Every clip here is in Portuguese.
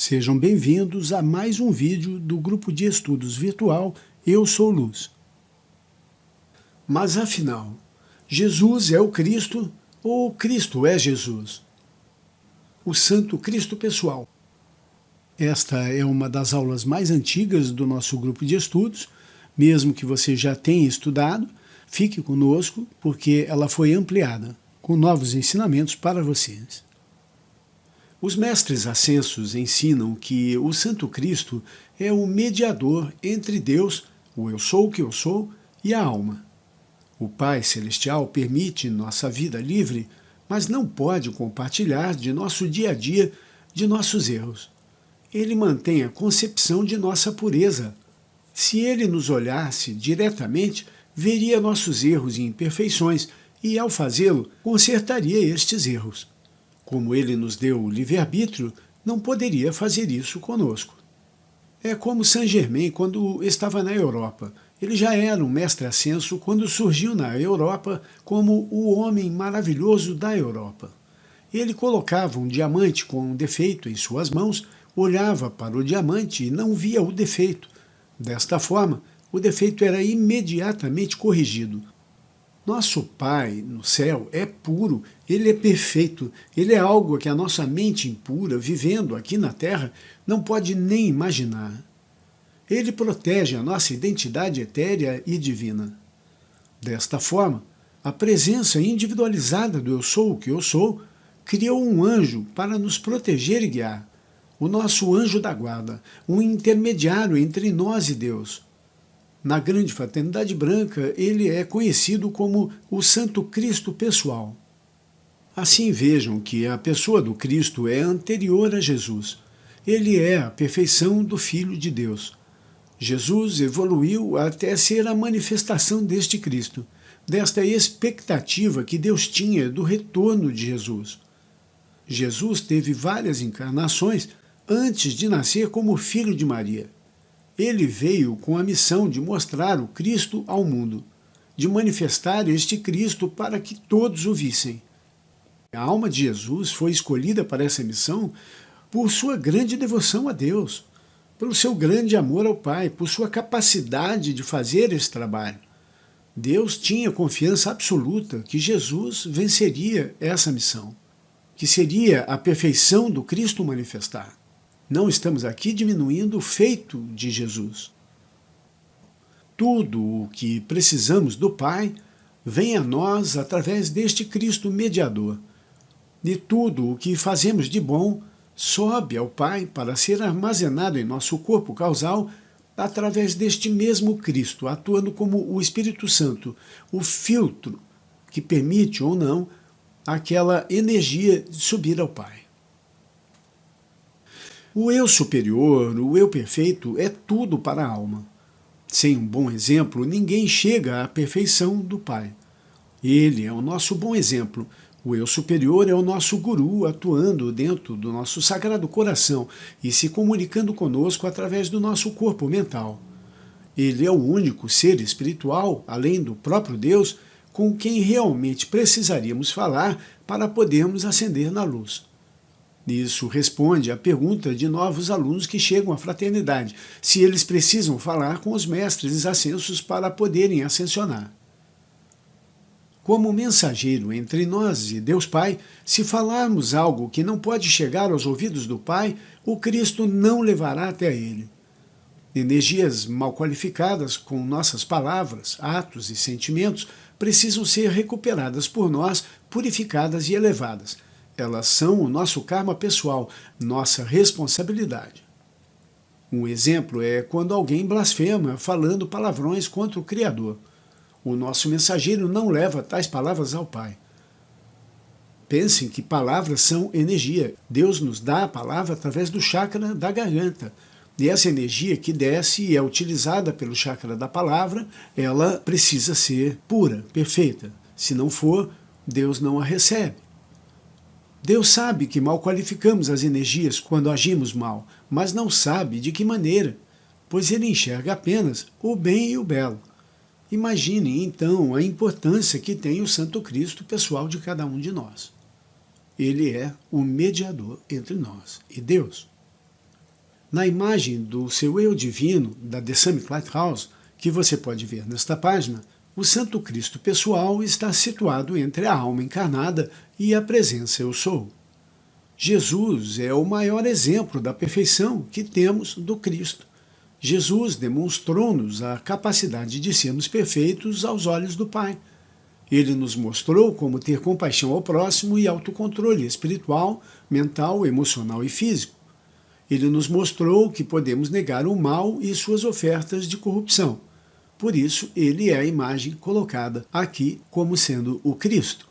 Sejam bem-vindos a mais um vídeo do grupo de estudos virtual Eu Sou Luz. Mas afinal, Jesus é o Cristo ou Cristo é Jesus? O Santo Cristo Pessoal. Esta é uma das aulas mais antigas do nosso grupo de estudos. Mesmo que você já tenha estudado, fique conosco porque ela foi ampliada, com novos ensinamentos para vocês. Os mestres ascensos ensinam que o Santo Cristo é o mediador entre Deus, o Eu Sou o que eu sou, e a alma. O Pai Celestial permite nossa vida livre, mas não pode compartilhar de nosso dia a dia, de nossos erros. Ele mantém a concepção de nossa pureza. Se ele nos olhasse diretamente, veria nossos erros e imperfeições e, ao fazê-lo, consertaria estes erros. Como ele nos deu o livre-arbítrio, não poderia fazer isso conosco. É como Saint-Germain quando estava na Europa. Ele já era um mestre ascenso quando surgiu na Europa como o homem maravilhoso da Europa. Ele colocava um diamante com um defeito em suas mãos, olhava para o diamante e não via o defeito. Desta forma, o defeito era imediatamente corrigido. Nosso Pai no céu é puro, Ele é perfeito, Ele é algo que a nossa mente impura, vivendo aqui na Terra, não pode nem imaginar. Ele protege a nossa identidade etérea e divina. Desta forma, a presença individualizada do Eu Sou o que eu sou criou um anjo para nos proteger e guiar, o nosso anjo da guarda, um intermediário entre nós e Deus. Na grande fraternidade branca, ele é conhecido como o Santo Cristo Pessoal. Assim vejam que a pessoa do Cristo é anterior a Jesus. Ele é a perfeição do Filho de Deus. Jesus evoluiu até ser a manifestação deste Cristo, desta expectativa que Deus tinha do retorno de Jesus. Jesus teve várias encarnações antes de nascer como filho de Maria. Ele veio com a missão de mostrar o Cristo ao mundo, de manifestar este Cristo para que todos o vissem. A alma de Jesus foi escolhida para essa missão por sua grande devoção a Deus, pelo seu grande amor ao Pai, por sua capacidade de fazer esse trabalho. Deus tinha confiança absoluta que Jesus venceria essa missão, que seria a perfeição do Cristo manifestar. Não estamos aqui diminuindo o feito de Jesus. Tudo o que precisamos do Pai vem a nós através deste Cristo mediador. E tudo o que fazemos de bom sobe ao Pai para ser armazenado em nosso corpo causal através deste mesmo Cristo, atuando como o Espírito Santo, o filtro que permite ou não aquela energia subir ao Pai. O eu superior, o eu perfeito, é tudo para a alma. Sem um bom exemplo, ninguém chega à perfeição do Pai. Ele é o nosso bom exemplo. O eu superior é o nosso guru atuando dentro do nosso sagrado coração e se comunicando conosco através do nosso corpo mental. Ele é o único ser espiritual, além do próprio Deus, com quem realmente precisaríamos falar para podermos ascender na luz. Isso responde à pergunta de novos alunos que chegam à fraternidade, se eles precisam falar com os mestres ascensos para poderem ascensionar. Como mensageiro entre nós e Deus Pai, se falarmos algo que não pode chegar aos ouvidos do Pai, o Cristo não levará até ele. Energias mal qualificadas com nossas palavras, atos e sentimentos precisam ser recuperadas por nós, purificadas e elevadas. Elas são o nosso karma pessoal, nossa responsabilidade. Um exemplo é quando alguém blasfema falando palavrões contra o Criador. O nosso mensageiro não leva tais palavras ao Pai. Pensem que palavras são energia. Deus nos dá a palavra através do chakra da garganta. E essa energia que desce e é utilizada pelo chakra da palavra, ela precisa ser pura, perfeita. Se não for, Deus não a recebe. Deus sabe que mal qualificamos as energias quando agimos mal, mas não sabe de que maneira, pois ele enxerga apenas o bem e o belo. Imaginem, então, a importância que tem o Santo Cristo pessoal de cada um de nós. Ele é o mediador entre nós e Deus. Na imagem do seu eu divino, da The Summit Lighthouse, que você pode ver nesta página, o Santo Cristo pessoal está situado entre a alma encarnada e a presença Eu Sou. Jesus é o maior exemplo da perfeição que temos do Cristo. Jesus demonstrou-nos a capacidade de sermos perfeitos aos olhos do Pai. Ele nos mostrou como ter compaixão ao próximo e autocontrole espiritual, mental, emocional e físico. Ele nos mostrou que podemos negar o mal e suas ofertas de corrupção. Por isso, ele é a imagem colocada aqui como sendo o Cristo.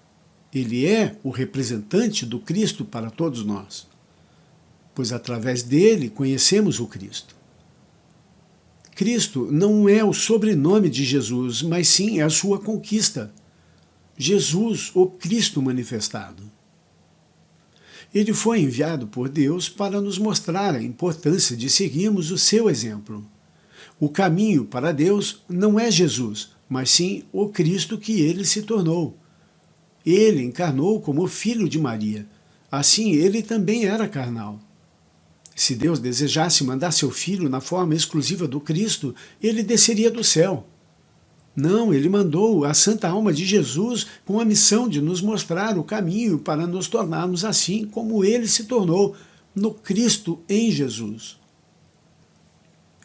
Ele é o representante do Cristo para todos nós, pois através dele conhecemos o Cristo. Cristo não é o sobrenome de Jesus, mas sim é a sua conquista. Jesus, o Cristo manifestado. Ele foi enviado por Deus para nos mostrar a importância de seguirmos o seu exemplo. O caminho para Deus não é Jesus, mas sim o Cristo que ele se tornou. Ele encarnou como filho de Maria. Assim, ele também era carnal. Se Deus desejasse mandar seu filho na forma exclusiva do Cristo, ele desceria do céu. Não, ele mandou a Santa Alma de Jesus com a missão de nos mostrar o caminho para nos tornarmos assim como ele se tornou, no Cristo em Jesus.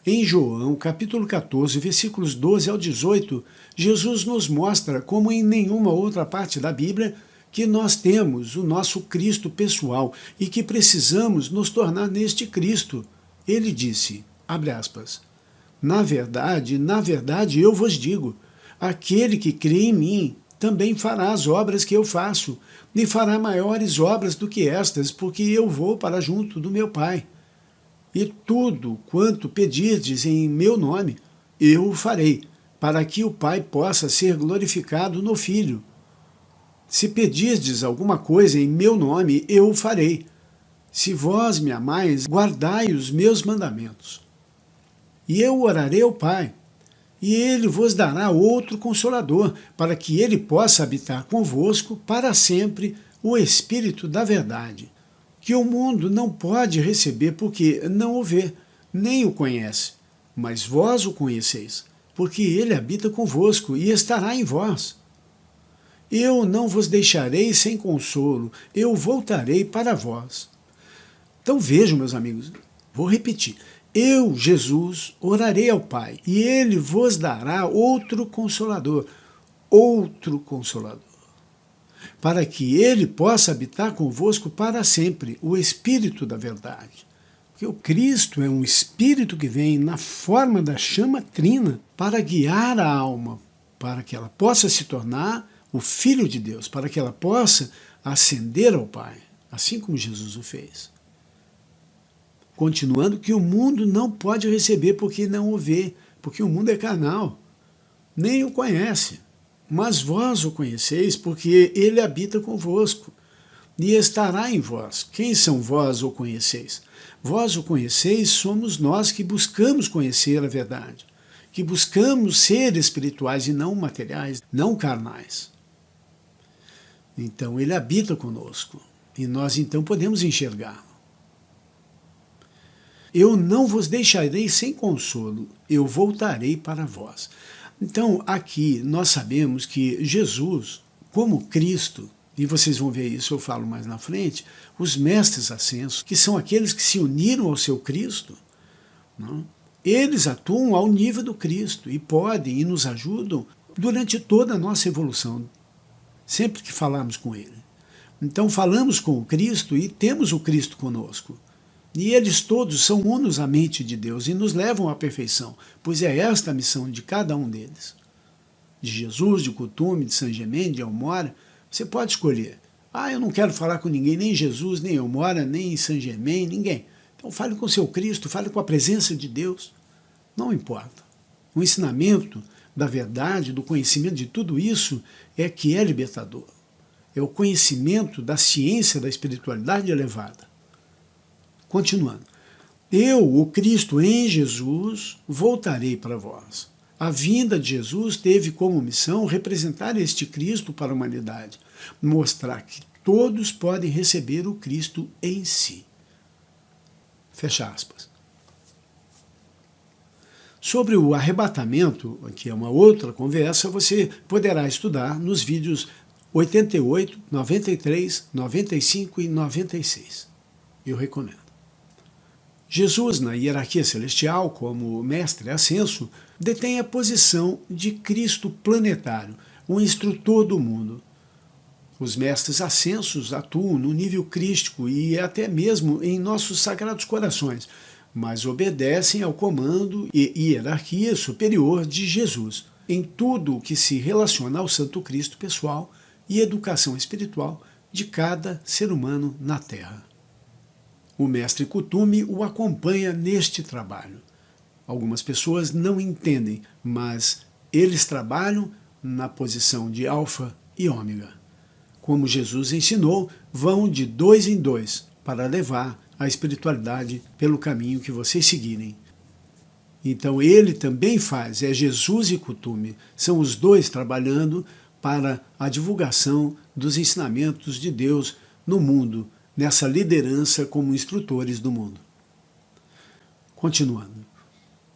Em João, capítulo 14, versículos 12 ao 18, Jesus nos mostra, como em nenhuma outra parte da Bíblia, que nós temos o nosso Cristo pessoal e que precisamos nos tornar neste Cristo. Ele disse, abre aspas, na verdade, eu vos digo, aquele que crê em mim também fará as obras que eu faço, e fará maiores obras do que estas, porque eu vou para junto do meu Pai. E tudo quanto pedirdes em meu nome, eu o farei, para que o Pai possa ser glorificado no Filho. Se pedirdes alguma coisa em meu nome, eu o farei. Se vós me amais, guardai os meus mandamentos. E eu orarei ao Pai, e ele vos dará outro Consolador, para que ele possa habitar convosco para sempre, o Espírito da verdade, que o mundo não pode receber porque não o vê, nem o conhece, mas vós o conheceis, porque ele habita convosco e estará em vós. Eu não vos deixarei sem consolo, eu voltarei para vós. Então vejam, meus amigos, vou repetir. Eu, Jesus, orarei ao Pai, e ele vos dará outro Consolador, para que ele possa habitar convosco para sempre, o Espírito da verdade. Porque o Cristo é um Espírito que vem na forma da chama trina para guiar a alma, para que ela possa se tornar o Filho de Deus, para que ela possa ascender ao Pai, assim como Jesus o fez. Continuando, que o mundo não pode receber porque não o vê, porque o mundo é carnal, nem o conhece. Mas vós o conheceis, porque ele habita convosco e estará em vós. Quem são vós o conheceis? Vós o conheceis somos nós que buscamos conhecer a verdade, que buscamos ser espirituais e não materiais, não carnais. Então ele habita conosco e nós então podemos enxergá-lo. Eu não vos deixarei sem consolo, eu voltarei para vós. Então, aqui nós sabemos que Jesus, como Cristo, e vocês vão ver isso, eu falo mais na frente, os mestres ascensos, que são aqueles que se uniram ao seu Cristo, não? Eles atuam ao nível do Cristo e podem e nos ajudam durante toda a nossa evolução, sempre que falarmos com Ele. Então, falamos com o Cristo e temos o Cristo conosco. E eles todos são unos à mente de Deus e nos levam à perfeição, pois é esta a missão de cada um deles. De Jesus, de Cutume, de San Germain, de Elmora, você pode escolher. Eu não quero falar com ninguém, nem Jesus, nem Elmora, nem San Germain, ninguém. Então fale com o seu Cristo, fale com a presença de Deus. Não importa. O ensinamento da verdade, do conhecimento de tudo isso é que é libertador. É o conhecimento da ciência da espiritualidade elevada. Continuando, eu, o Cristo em Jesus, voltarei para vós. A vinda de Jesus teve como missão representar este Cristo para a humanidade, mostrar que todos podem receber o Cristo em si. Fecha aspas. Sobre o arrebatamento, que é uma outra conversa, você poderá estudar nos vídeos 88, 93, 95 e 96. Eu recomendo. Jesus, na hierarquia celestial, como mestre ascenso, detém a posição de Cristo planetário, o instrutor do mundo. Os mestres ascensos atuam no nível crístico e até mesmo em nossos sagrados corações, mas obedecem ao comando e hierarquia superior de Jesus em tudo o que se relaciona ao Santo Cristo pessoal e educação espiritual de cada ser humano na Terra. O mestre Kuthumi o acompanha neste trabalho. Algumas pessoas não entendem, mas eles trabalham na posição de alfa e ômega. Como Jesus ensinou, vão de 2 em 2 para levar a espiritualidade pelo caminho que vocês seguirem. Então ele também faz, é Jesus e Kuthumi, são os dois trabalhando para a divulgação dos ensinamentos de Deus no mundo, nessa liderança como instrutores do mundo. Continuando.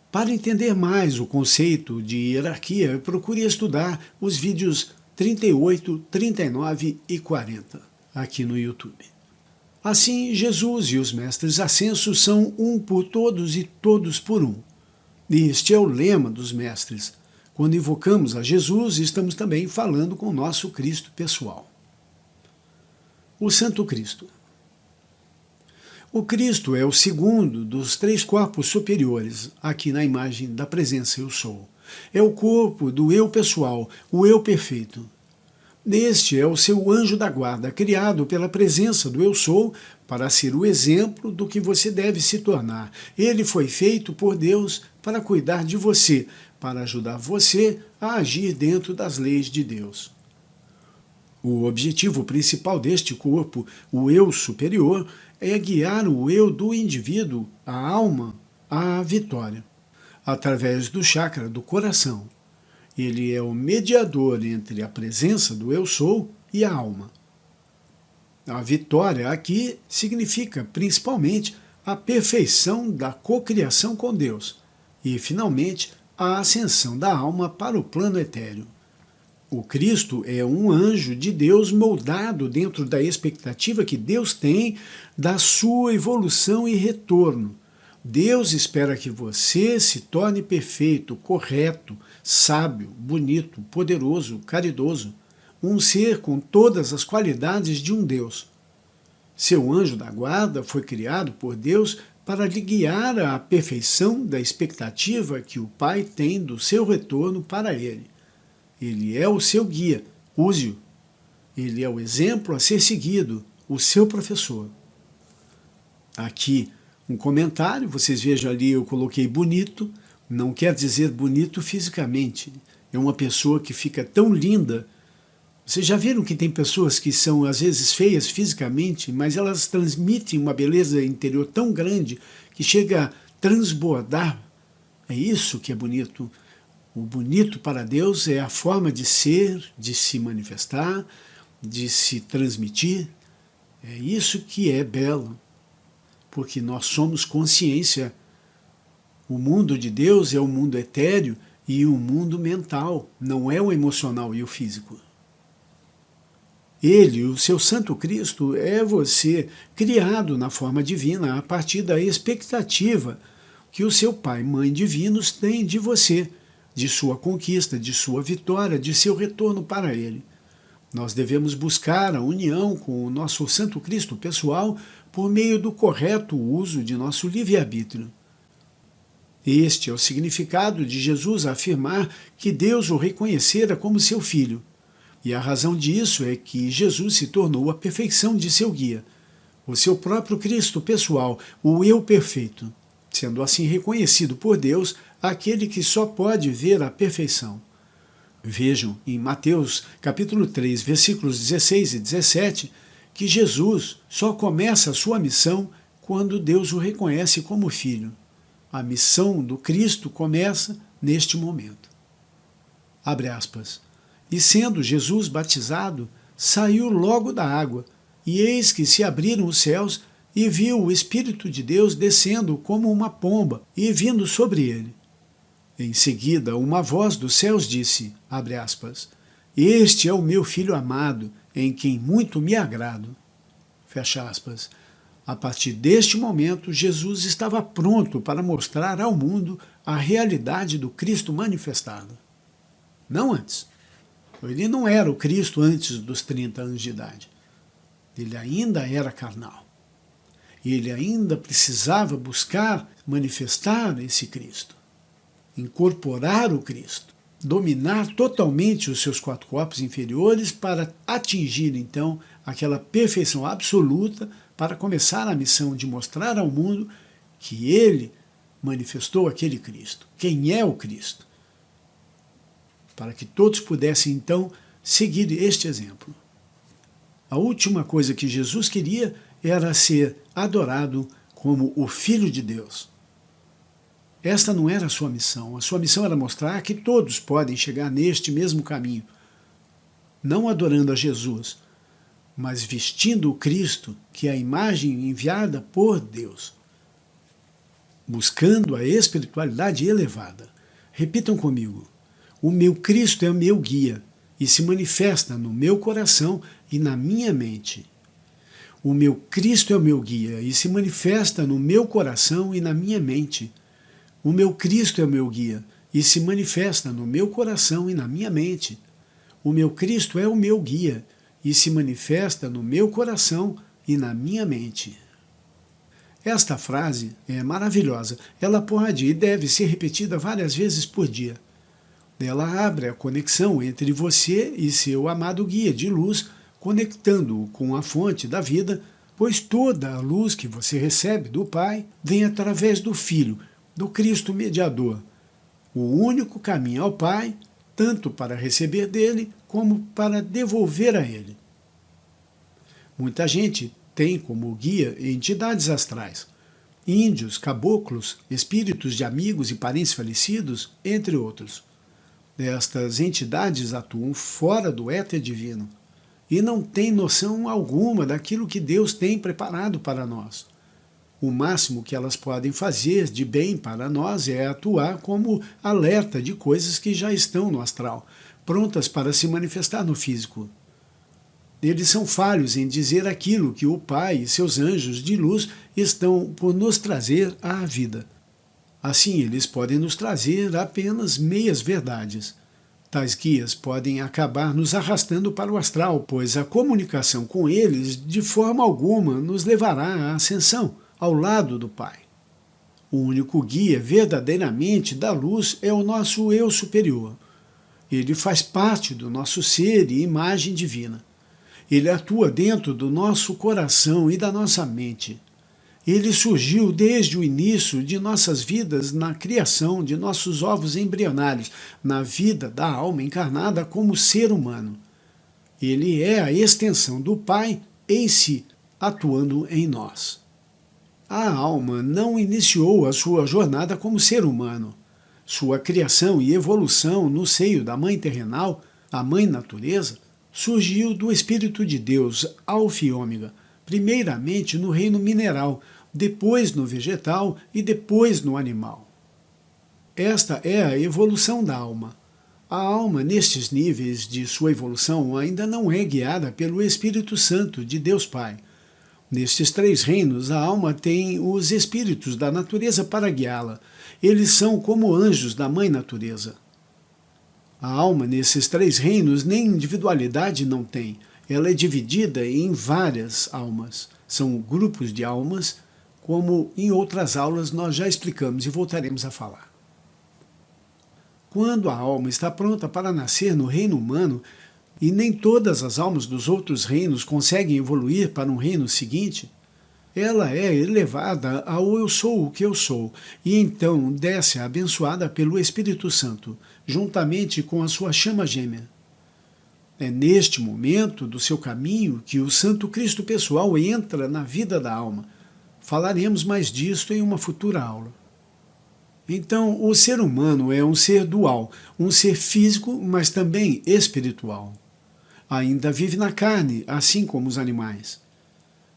Para entender mais o conceito de hierarquia, procure estudar os vídeos 38, 39 e 40 aqui no YouTube. Assim, Jesus e os mestres ascensos são um por todos e todos por um. Este é o lema dos mestres. Quando invocamos a Jesus, estamos também falando com o nosso Cristo pessoal. O Santo Cristo. O Cristo é o segundo dos 3 corpos superiores, aqui na imagem da presença Eu Sou. É o corpo do Eu pessoal, o Eu perfeito. Este é o seu anjo da guarda, criado pela presença do Eu Sou, para ser o exemplo do que você deve se tornar. Ele foi feito por Deus para cuidar de você, para ajudar você a agir dentro das leis de Deus. O objetivo principal deste corpo, o Eu superior, é guiar o eu do indivíduo, a alma, à vitória, através do chakra do coração. Ele é o mediador entre a presença do Eu Sou e a alma. A vitória aqui significa principalmente a perfeição da cocriação com Deus e, finalmente, a ascensão da alma para o plano etéreo. O Cristo é um anjo de Deus moldado dentro da expectativa que Deus tem da sua evolução e retorno. Deus espera que você se torne perfeito, correto, sábio, bonito, poderoso, caridoso, um ser com todas as qualidades de um Deus. Seu anjo da guarda foi criado por Deus para lhe guiar à perfeição da expectativa que o Pai tem do seu retorno para ele. Ele é o seu guia, use-o. Ele é o exemplo a ser seguido, o seu professor. Aqui um comentário, vocês vejam ali, eu coloquei bonito, não quer dizer bonito fisicamente. É uma pessoa que fica tão linda. Vocês já viram que tem pessoas que são às vezes feias fisicamente, mas elas transmitem uma beleza interior tão grande que chega a transbordar. É isso que é bonito. O bonito para Deus é a forma de ser, de se manifestar, de se transmitir. É isso que é belo, porque nós somos consciência. O mundo de Deus é o mundo etéreo e o mundo mental, não é o emocional e o físico. Ele, o seu Santo Cristo, é você, criado na forma divina a partir da expectativa que o seu Pai e Mãe divinos têm de você, de sua conquista, de sua vitória, de seu retorno para Ele. Nós devemos buscar a união com o nosso Santo Cristo pessoal por meio do correto uso de nosso livre-arbítrio. Este é o significado de Jesus afirmar que Deus o reconhecera como seu filho. E a razão disso é que Jesus se tornou a perfeição de seu guia, o seu próprio Cristo pessoal, o Eu perfeito, sendo assim reconhecido por Deus aquele que só pode ver a perfeição. Vejam em Mateus capítulo 3, versículos 16 e 17, que Jesus só começa a sua missão quando Deus o reconhece como filho. A missão do Cristo começa neste momento. Abre aspas. E sendo Jesus batizado, saiu logo da água, e eis que se abriram os céus, e viu o Espírito de Deus descendo como uma pomba e vindo sobre ele. Em seguida, uma voz dos céus disse, abre aspas, este é o meu Filho amado, em quem muito me agrado. Fecha aspas. A partir deste momento, Jesus estava pronto para mostrar ao mundo a realidade do Cristo manifestado. Não antes. Ele não era o Cristo antes dos 30 anos de idade. Ele ainda era carnal. Ele ainda precisava buscar manifestar esse Cristo, incorporar o Cristo, dominar totalmente os seus 4 corpos inferiores para atingir, então, aquela perfeição absoluta para começar a missão de mostrar ao mundo que ele manifestou aquele Cristo. Quem é o Cristo? Para que todos pudessem, então, seguir este exemplo. A última coisa que Jesus queria era ser adorado como o Filho de Deus. Esta não era a sua missão. A sua missão era mostrar que todos podem chegar neste mesmo caminho, não adorando a Jesus, mas vestindo o Cristo, que é a imagem enviada por Deus, buscando a espiritualidade elevada. Repitam comigo. O meu Cristo é o meu guia e se manifesta no meu coração e na minha mente. O meu Cristo é o meu guia e se manifesta no meu coração e na minha mente. O meu Cristo é o meu guia e se manifesta no meu coração e na minha mente. O meu Cristo é o meu guia e se manifesta no meu coração e na minha mente. Esta frase é maravilhosa. Ela pode e deve ser repetida várias vezes por dia. Ela abre a conexão entre você e seu amado guia de luz, conectando-o com a fonte da vida, pois toda a luz que você recebe do Pai vem através do Filho, do Cristo mediador, o único caminho ao Pai, tanto para receber dele como para devolver a ele. Muita gente tem como guia entidades astrais, índios, caboclos, espíritos de amigos e parentes falecidos, entre outros. Estas entidades atuam fora do éter divino e não têm noção alguma daquilo que Deus tem preparado para nós. O máximo que elas podem fazer de bem para nós é atuar como alerta de coisas que já estão no astral, prontas para se manifestar no físico. Eles são falhos em dizer aquilo que o Pai e seus anjos de luz estão por nos trazer à vida. Assim, eles podem nos trazer apenas meias verdades. Tais guias podem acabar nos arrastando para o astral, pois a comunicação com eles, de forma alguma, nos levará à ascensão, ao lado do Pai. O único guia verdadeiramente da luz é o nosso eu superior. Ele faz parte do nosso ser e imagem divina. Ele atua dentro do nosso coração e da nossa mente. Ele surgiu desde o início de nossas vidas na criação de nossos ovos embrionários, na vida da alma encarnada como ser humano. Ele é a extensão do Pai em si, atuando em nós. A alma não iniciou a sua jornada como ser humano. Sua criação e evolução no seio da Mãe terrenal, a Mãe Natureza, surgiu do Espírito de Deus, Alfa e Ômega, primeiramente no reino mineral, depois no vegetal e depois no animal. Esta é a evolução da alma. A alma, nestes níveis de sua evolução, ainda não é guiada pelo Espírito Santo de Deus Pai. Nestes 3 reinos, a alma tem os espíritos da natureza para guiá-la. Eles são como anjos da Mãe Natureza. A alma, nesses 3 reinos, nem individualidade não tem. Ela é dividida em várias almas. São grupos de almas, como em outras aulas nós já explicamos e voltaremos a falar. Quando a alma está pronta para nascer no reino humano, e nem todas as almas dos outros reinos conseguem evoluir para um reino seguinte, ela é elevada ao eu sou o que eu sou, e então desce abençoada pelo Espírito Santo, juntamente com a sua chama gêmea. É neste momento do seu caminho que o Santo Cristo pessoal entra na vida da alma. Falaremos mais disto em uma futura aula. Então, o ser humano é um ser dual, um ser físico, mas também espiritual. Ainda vive na carne, assim como os animais.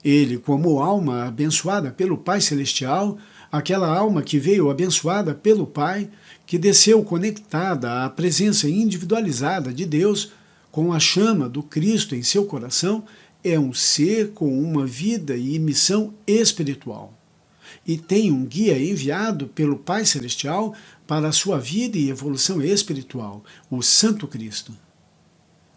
Ele, como alma abençoada pelo Pai Celestial, aquela alma que veio abençoada pelo Pai, que desceu conectada à presença individualizada de Deus, com a chama do Cristo em seu coração, é um ser com uma vida e missão espiritual. E tem um guia enviado pelo Pai Celestial para a sua vida e evolução espiritual, o Santo Cristo.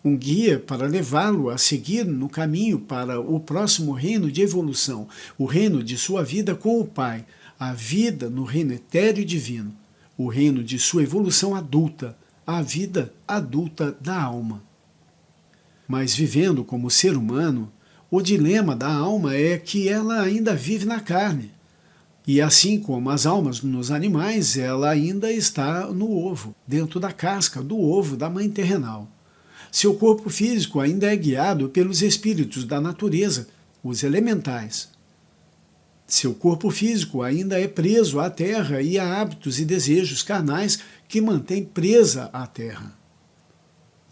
Um guia para levá-lo a seguir no caminho para o próximo reino de evolução, o reino de sua vida com o Pai, a vida no reino etéreo e divino, o reino de sua evolução adulta, a vida adulta da alma. Mas vivendo como ser humano, o dilema da alma é que ela ainda vive na carne. E assim como as almas nos animais, ela ainda está no ovo, dentro da casca do ovo da mãe terrenal. Seu corpo físico ainda é guiado pelos espíritos da natureza, os elementais. Seu corpo físico ainda é preso à terra e a hábitos e desejos carnais que mantêm presa à terra.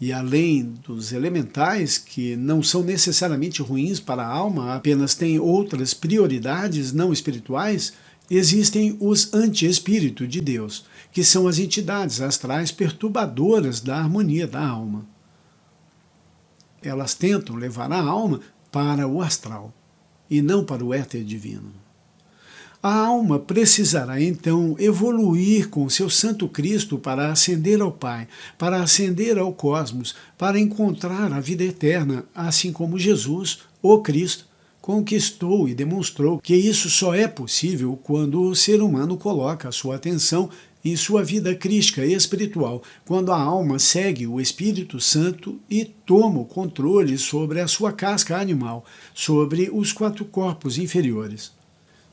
E além dos elementais, que não são necessariamente ruins para a alma, apenas têm outras prioridades não espirituais, existem os anti-espírito de Deus, que são as entidades astrais perturbadoras da harmonia da alma. Elas tentam levar a alma para o astral, e não para o éter divino. A alma precisará então evoluir com seu Santo Cristo para ascender ao Pai, para ascender ao cosmos, para encontrar a vida eterna, assim como Jesus, o Cristo, conquistou e demonstrou que isso só é possível quando o ser humano coloca a sua atenção em sua vida crística e espiritual, quando a alma segue o Espírito Santo e toma o controle sobre a sua casca animal, sobre os 4 corpos inferiores.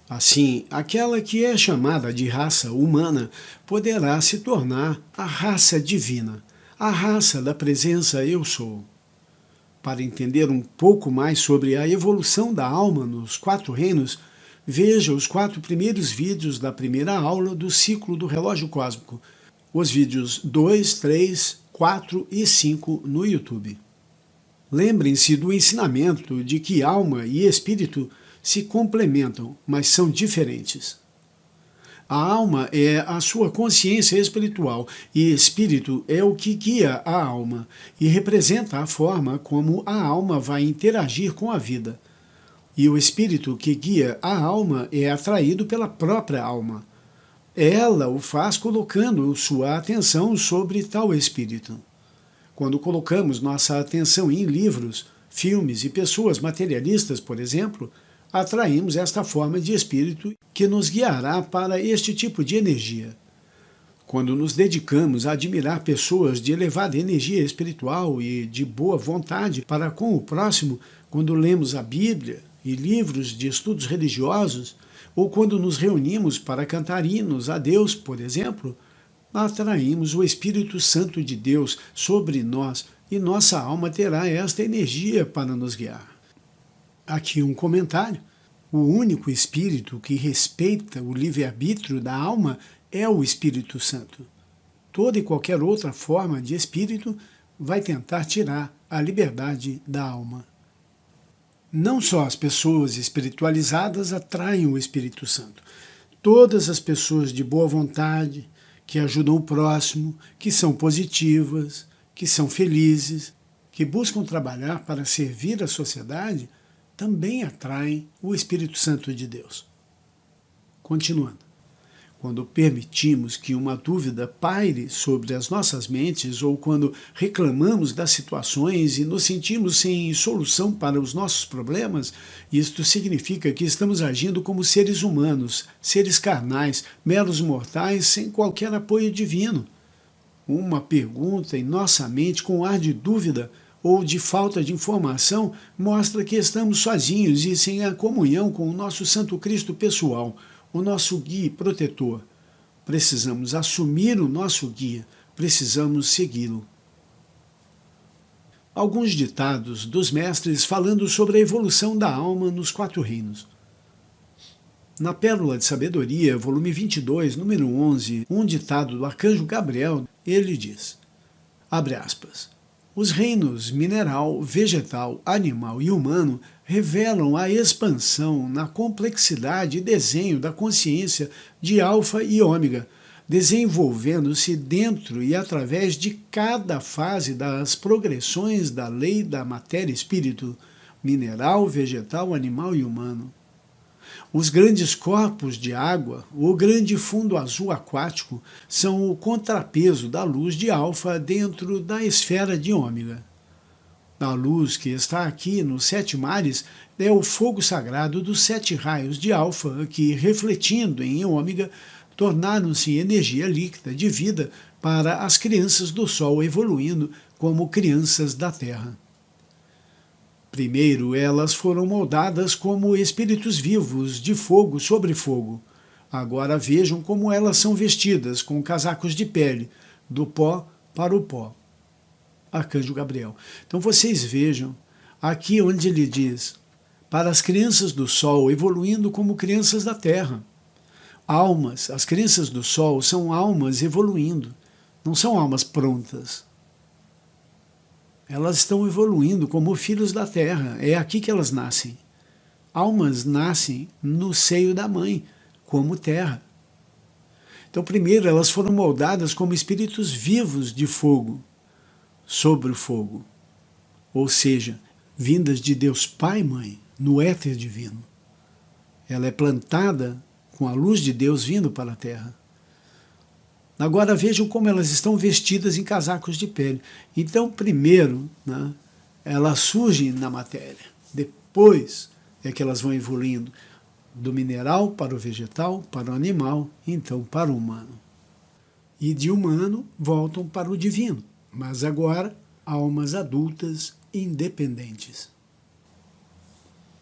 Assim, aquela que é chamada de raça humana poderá se tornar a raça divina, a raça da presença Eu Sou. Para entender um pouco mais sobre a evolução da alma nos 4 reinos, veja os 4 primeiros vídeos da primeira aula do ciclo do relógio cósmico, os vídeos 2, 3, 4 e 5 no YouTube. Lembrem-se do ensinamento de que alma e espírito se complementam, mas são diferentes. A alma é a sua consciência espiritual e espírito é o que guia a alma e representa a forma como a alma vai interagir com a vida. E o espírito que guia a alma é atraído pela própria alma. Ela o faz colocando sua atenção sobre tal espírito. Quando colocamos nossa atenção em livros, filmes e pessoas materialistas, por exemplo, atraímos esta forma de espírito que nos guiará para este tipo de energia. Quando nos dedicamos a admirar pessoas de elevada energia espiritual e de boa vontade para com o próximo, quando lemos a Bíblia e livros de estudos religiosos, ou quando nos reunimos para cantar hinos a Deus, por exemplo, atraímos o Espírito Santo de Deus sobre nós e nossa alma terá esta energia para nos guiar. Aqui um comentário. O único espírito que respeita o livre-arbítrio da alma é o Espírito Santo. Toda e qualquer outra forma de espírito vai tentar tirar a liberdade da alma. Não só as pessoas espiritualizadas atraem o Espírito Santo. Todas as pessoas de boa vontade, que ajudam o próximo, que são positivas, que são felizes, que buscam trabalhar para servir a sociedade, também atraem o Espírito Santo de Deus. Continuando. Quando permitimos que uma dúvida paire sobre as nossas mentes ou quando reclamamos das situações e nos sentimos sem solução para os nossos problemas, isto significa que estamos agindo como seres humanos, seres carnais, meros mortais, sem qualquer apoio divino. Uma pergunta em nossa mente com ar de dúvida ou de falta de informação mostra que estamos sozinhos e sem a comunhão com o nosso Santo Cristo pessoal, o nosso guia e protetor. Precisamos assumir o nosso guia, precisamos segui-lo. Alguns ditados dos mestres falando sobre a evolução da alma nos 4 reinos. Na Pérola de Sabedoria, volume 22, número 11, um ditado do arcanjo Gabriel, ele diz, abre aspas, os reinos mineral, vegetal, animal e humano revelam a expansão na complexidade e desenho da consciência de alfa e ômega, desenvolvendo-se dentro e através de cada fase das progressões da lei da matéria-espírito, mineral, vegetal, animal e humano. Os grandes corpos de água, o grande fundo azul aquático, são o contrapeso da luz de alfa dentro da esfera de ômega. A luz que está aqui nos 7 mares é o fogo sagrado dos 7 raios de alfa que, refletindo em ômega, tornaram-se energia líquida de vida para as crianças do Sol evoluindo como crianças da Terra. Primeiro, elas foram moldadas como espíritos vivos de fogo sobre fogo. Agora vejam como elas são vestidas com casacos de pele, do pó para o pó. Arcanjo Gabriel. Então vocês vejam aqui onde ele diz, para as crianças do Sol evoluindo como crianças da Terra. Almas, as crianças do Sol são almas evoluindo, não são almas prontas. Elas estão evoluindo como filhos da Terra, é aqui que elas nascem. Almas nascem no seio da mãe, como terra. Então, primeiro, elas foram moldadas como espíritos vivos de fogo, sobre o fogo, ou seja, vindas de Deus Pai e Mãe, no éter divino. Ela é plantada com a luz de Deus vindo para a Terra. Agora vejam como elas estão vestidas em casacos de pele. Então, primeiro, elas surgem na matéria. Depois é que elas vão evoluindo do mineral para o vegetal, para o animal, então para o humano. E de humano voltam para o divino, mas agora almas adultas independentes.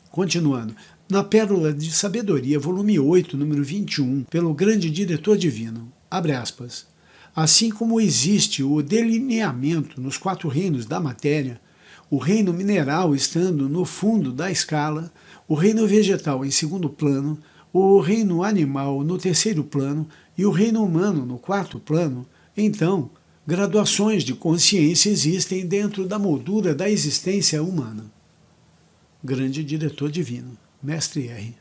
Continuando. Na Pérola de Sabedoria, volume 8, número 21, pelo grande diretor divino, abre aspas, assim como existe o delineamento nos 4 reinos da matéria, o reino mineral estando no fundo da escala, o reino vegetal em 2º plano, o reino animal no 3º plano e o reino humano no 4º plano, então, graduações de consciência existem dentro da moldura da existência humana. Grande diretor divino, Mestre R.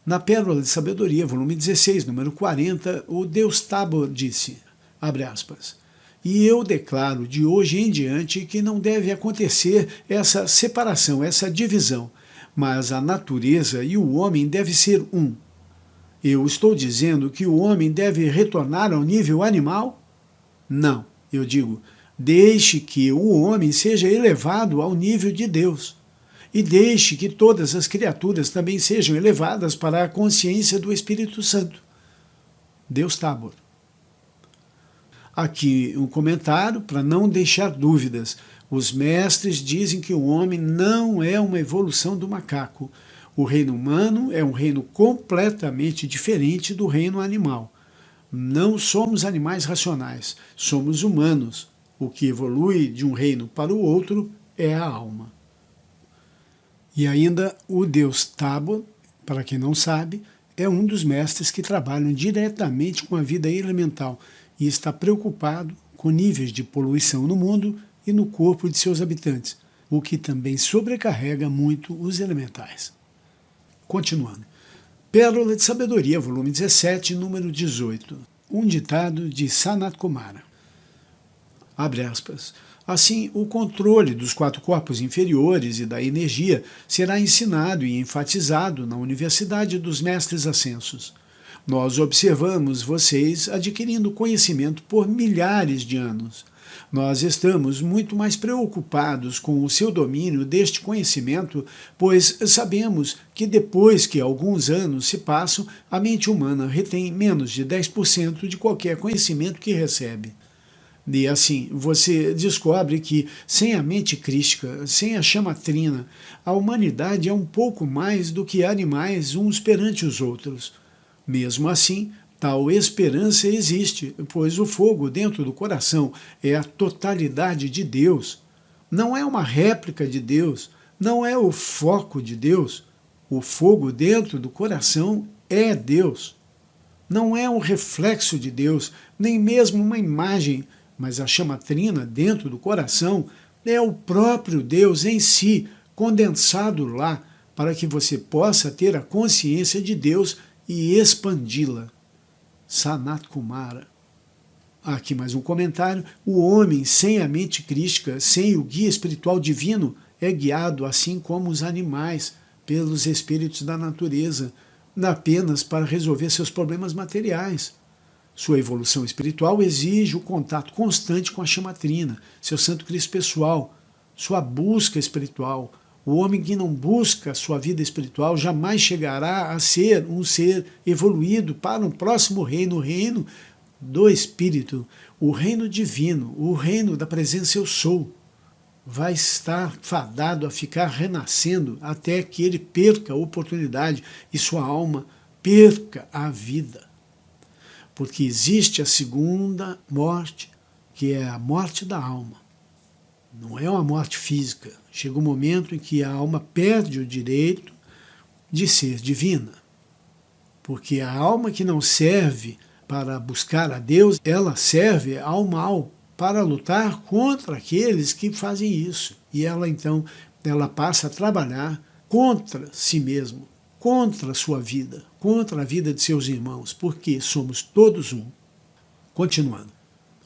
Na Pérola de Sabedoria, volume 16, número 40, o Deus Tabor disse, abre aspas, e eu declaro de hoje em diante que não deve acontecer essa separação, essa divisão, mas a natureza e o homem devem ser um. Eu estou dizendo que o homem deve retornar ao nível animal? Não, eu digo, deixe que o homem seja elevado ao nível de Deus. E deixe que todas as criaturas também sejam elevadas para a consciência do Espírito Santo. Deus Tabor. Aqui um comentário para não deixar dúvidas. Os mestres dizem que o homem não é uma evolução do macaco. O reino humano é um reino completamente diferente do reino animal. Não somos animais racionais, somos humanos. O que evolui de um reino para o outro é a alma. E ainda o Deus Tabor, para quem não sabe, é um dos mestres que trabalham diretamente com a vida elemental e está preocupado com níveis de poluição no mundo e no corpo de seus habitantes, o que também sobrecarrega muito os elementais. Continuando. Pérola de Sabedoria, volume 17, número 18. Um ditado de Sanat Kumara. Abre aspas. Assim, o controle dos 4 corpos inferiores e da energia será ensinado e enfatizado na Universidade dos Mestres Ascensos. Nós observamos vocês adquirindo conhecimento por milhares de anos. Nós estamos muito mais preocupados com o seu domínio deste conhecimento, pois sabemos que depois que alguns anos se passam, a mente humana retém menos de 10% de qualquer conhecimento que recebe. E assim, você descobre que sem a mente crística, sem a chama trina, a humanidade é um pouco mais do que animais uns perante os outros. Mesmo assim, tal esperança existe, pois o fogo dentro do coração é a totalidade de Deus. Não é uma réplica de Deus, não é o foco de Deus. O fogo dentro do coração é Deus. Não é um reflexo de Deus, nem mesmo uma imagem, mas a chama trina dentro do coração é o próprio Deus em si, condensado lá para que você possa ter a consciência de Deus e expandi-la. Sanat Kumara. Aqui mais um comentário. O homem sem a mente crística, sem o guia espiritual divino, é guiado, assim como os animais, pelos espíritos da natureza, apenas para resolver seus problemas materiais. Sua evolução espiritual exige o contato constante com a chama trina, seu Santo Cristo pessoal, sua busca espiritual. O homem que não busca sua vida espiritual jamais chegará a ser um ser evoluído para um próximo reino, o reino do Espírito, o reino divino, o reino da presença eu sou. Vai estar fadado a ficar renascendo até que ele perca a oportunidade e sua alma perca a vida. Porque existe a segunda morte, que é a morte da alma. Não é uma morte física. Chega um momento em que a alma perde o direito de ser divina. Porque a alma que não serve para buscar a Deus, ela serve ao mal, para lutar contra aqueles que fazem isso. E ela então, ela passa a trabalhar contra si mesma, contra a sua vida, contra a vida de seus irmãos, porque somos todos um. Continuando.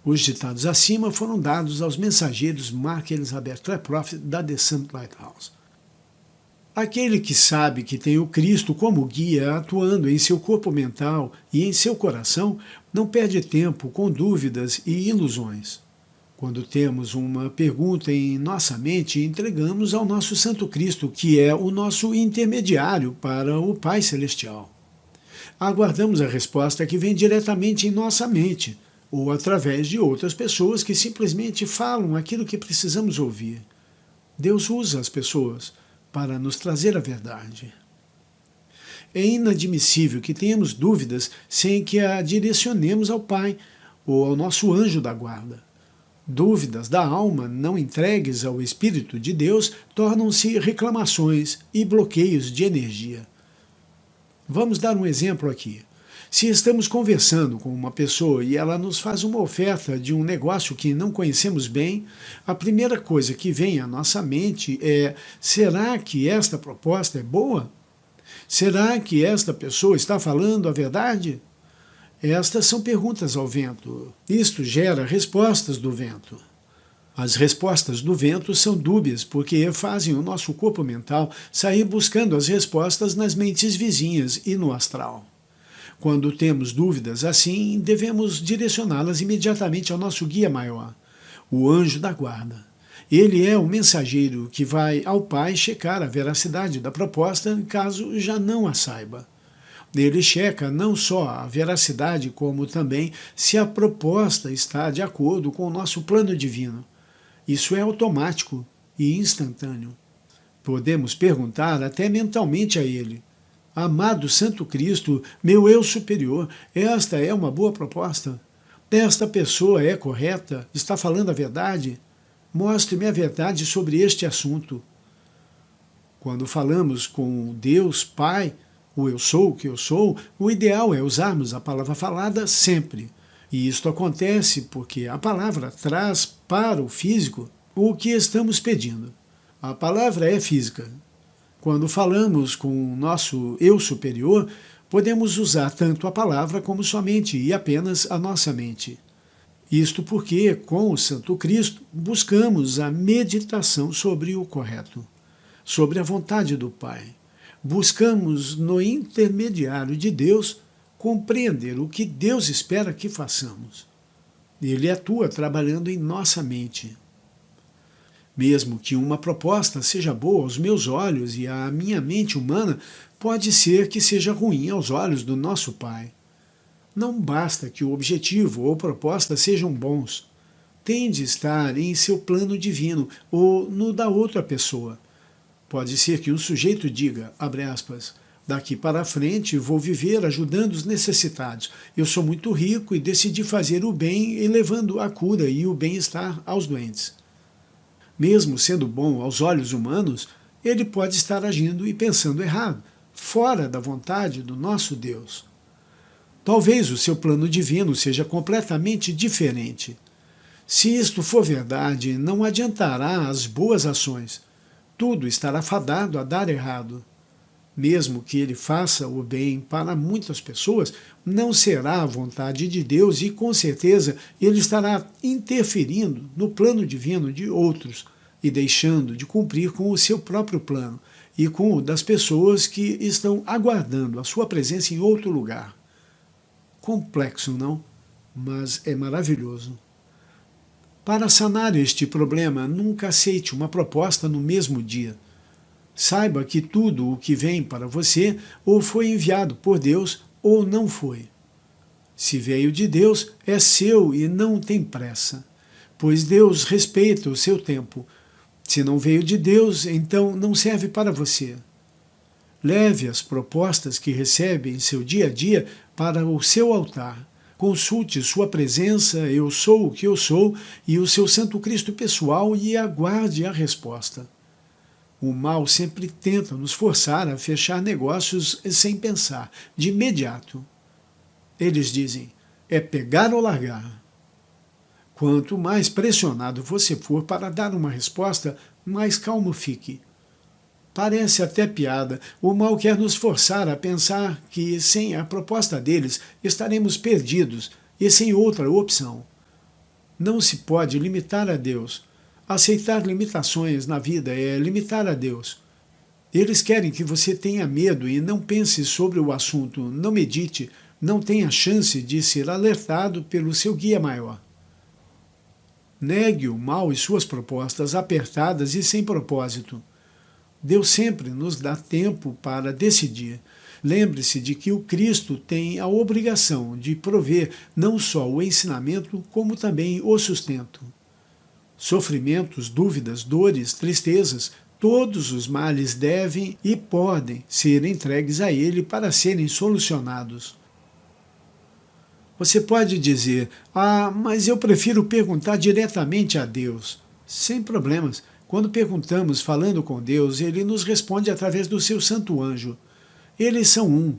Os ditados acima foram dados aos mensageiros Mark Elizabeth Klaproth da The Summit Lighthouse. Aquele que sabe que tem o Cristo como guia atuando em seu corpo mental e em seu coração, não perde tempo com dúvidas e ilusões. Quando temos uma pergunta em nossa mente, entregamos ao nosso Santo Cristo, que é o nosso intermediário para o Pai Celestial. Aguardamos a resposta que vem diretamente em nossa mente, ou através de outras pessoas que simplesmente falam aquilo que precisamos ouvir. Deus usa as pessoas para nos trazer a verdade. É inadmissível que tenhamos dúvidas sem que a direcionemos ao Pai ou ao nosso anjo da guarda. Dúvidas da alma não entregues ao Espírito de Deus tornam-se reclamações e bloqueios de energia. Vamos dar um exemplo aqui. Se estamos conversando com uma pessoa e ela nos faz uma oferta de um negócio que não conhecemos bem, a primeira coisa que vem à nossa mente é: será que esta proposta é boa? Será que esta pessoa está falando a verdade? Estas são perguntas ao vento. Isto gera respostas do vento. As respostas do vento são dúbias, porque fazem o nosso corpo mental sair buscando as respostas nas mentes vizinhas e no astral. Quando temos dúvidas assim, devemos direcioná-las imediatamente ao nosso guia maior, o anjo da guarda. Ele é o mensageiro que vai ao Pai checar a veracidade da proposta, caso já não a saiba. Ele checa não só a veracidade, como também se a proposta está de acordo com o nosso plano divino. Isso é automático e instantâneo. Podemos perguntar até mentalmente a ele: amado Santo Cristo, meu eu superior, esta é uma boa proposta? Esta pessoa é correta? Está falando a verdade? Mostre-me a verdade sobre este assunto. Quando falamos com Deus Pai, o eu sou o que eu sou, o ideal é usarmos a palavra falada sempre. E isto acontece porque a palavra traz para o físico o que estamos pedindo. A palavra é física. Quando falamos com o nosso eu superior, podemos usar tanto a palavra como somente e apenas a nossa mente. Isto porque, com o Santo Cristo, buscamos a meditação sobre o correto, sobre a vontade do Pai. Buscamos, no intermediário de Deus, compreender o que Deus espera que façamos. Ele atua trabalhando em nossa mente. Mesmo que uma proposta seja boa aos meus olhos e à minha mente humana, pode ser que seja ruim aos olhos do nosso Pai. Não basta que o objetivo ou proposta sejam bons. Tem de estar em seu plano divino ou no da outra pessoa. Pode ser que um sujeito diga, abre aspas, daqui para frente vou viver ajudando os necessitados. Eu sou muito rico e decidi fazer o bem e levando a cura e o bem-estar aos doentes. Mesmo sendo bom aos olhos humanos, ele pode estar agindo e pensando errado, fora da vontade do nosso Deus. Talvez o seu plano divino seja completamente diferente. Se isto for verdade, não adiantará as boas ações, tudo estará fadado a dar errado. Mesmo que ele faça o bem para muitas pessoas, não será a vontade de Deus e, com certeza, ele estará interferindo no plano divino de outros e deixando de cumprir com o seu próprio plano e com o das pessoas que estão aguardando a sua presença em outro lugar. Complexo, não? Mas é maravilhoso. Para sanar este problema, nunca aceite uma proposta no mesmo dia. Saiba que tudo o que vem para você ou foi enviado por Deus ou não foi. Se veio de Deus, é seu e não tem pressa, pois Deus respeita o seu tempo. Se não veio de Deus, então não serve para você. Leve as propostas que recebe em seu dia a dia para o seu altar. Consulte sua presença, eu sou o que eu sou, e o seu Santo Cristo pessoal e aguarde a resposta. O mal sempre tenta nos forçar a fechar negócios sem pensar, de imediato. Eles dizem, é pegar ou largar. Quanto mais pressionado você for para dar uma resposta, mais calmo fique. Parece até piada, o mal quer nos forçar a pensar que sem a proposta deles estaremos perdidos e sem outra opção. Não se pode limitar a Deus. Aceitar limitações na vida é limitar a Deus. Eles querem que você tenha medo e não pense sobre o assunto, não medite, não tenha chance de ser alertado pelo seu guia maior. Negue o mal e suas propostas apertadas e sem propósito. Deus sempre nos dá tempo para decidir. Lembre-se de que o Cristo tem a obrigação de prover não só o ensinamento, como também o sustento. Sofrimentos, dúvidas, dores, tristezas, todos os males devem e podem ser entregues a Ele para serem solucionados. Você pode dizer, mas eu prefiro perguntar diretamente a Deus. Sem problemas. Quando perguntamos falando com Deus, Ele nos responde através do seu santo anjo. Eles são um.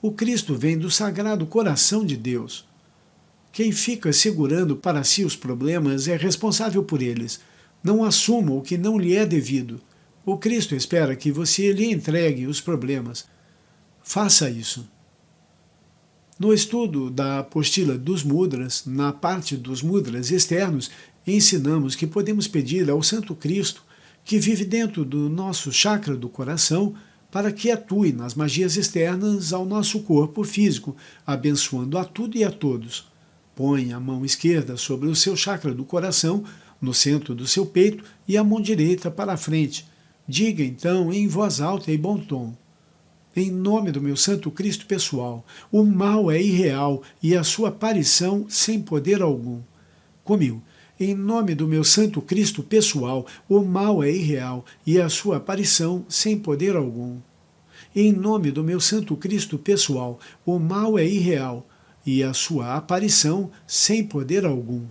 O Cristo vem do Sagrado Coração de Deus. Quem fica segurando para si os problemas é responsável por eles. Não assuma o que não lhe é devido. O Cristo espera que você lhe entregue os problemas. Faça isso. No estudo da apostila dos mudras, na parte dos mudras externos, ensinamos que podemos pedir ao Santo Cristo, que vive dentro do nosso chakra do coração, para que atue nas magias externas ao nosso corpo físico, abençoando a tudo e a todos. Põe a mão esquerda sobre o seu chakra do coração, no centro do seu peito, e a mão direita para a frente. Diga então em voz alta e bom tom: em nome do meu Santo Cristo pessoal, o mal é irreal e a sua aparição sem poder algum. Comigo. Em nome do meu Santo Cristo pessoal, o mal é irreal e a sua aparição sem poder algum. Em nome do meu Santo Cristo pessoal, o mal é irreal e a sua aparição sem poder algum.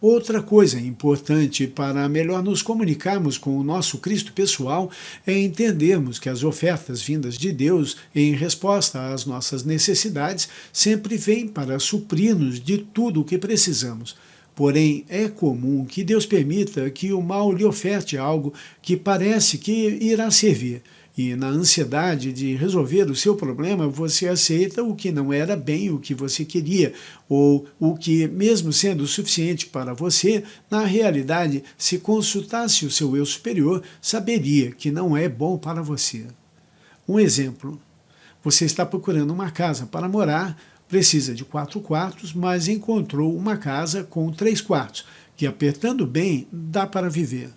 Outra coisa importante para melhor nos comunicarmos com o nosso Cristo pessoal é entendermos que as ofertas vindas de Deus em resposta às nossas necessidades sempre vêm para suprir-nos de tudo o que precisamos. Porém, é comum que Deus permita que o mal lhe oferte algo que parece que irá servir. E na ansiedade de resolver o seu problema, você aceita o que não era bem o que você queria, ou o que, mesmo sendo suficiente para você, na realidade, se consultasse o seu eu superior, saberia que não é bom para você. Um exemplo: você está procurando uma casa para morar, precisa de 4 quartos, mas encontrou uma casa com 3 quartos, que apertando bem, dá para viver.